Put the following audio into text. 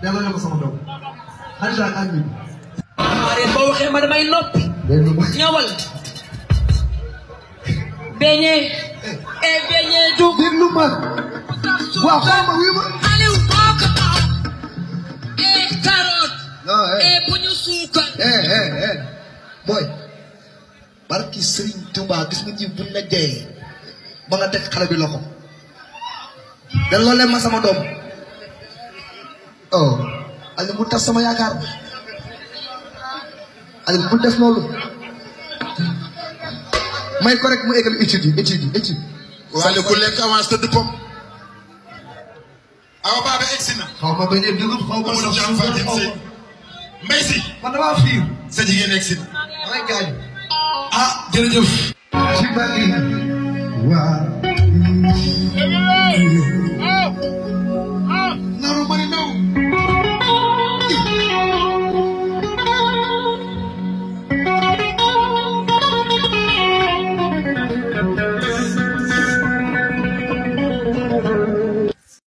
delloo ñu ko sama doom. Alisa ak Aliou. Marème boo waxee ma damay noppi. ñëwal. beñe. beñe du. déglu ma. waaw xool ma wuyu ma. Aliou boo ko tax. carotte. bu ñu suukar. boy. barki Serigne Touba gis nga ji buñ la jeyee ba nga teg xale bi loxo. delloo leen ma sama doom. oh. Aliou bu tas sama yaakaar. Aliou bu def loolu. may ko rek mu égal étude. waaye ku lekk avance tëdd pom. awa baabe egsi na. xaw ma bañ a dugub xaw ma Moussa Diagne Fatim Sey. mbay si. man damaa fiir. sa jigéen egsi na. damay gaañ. ah jërëjëf. ci bari waa.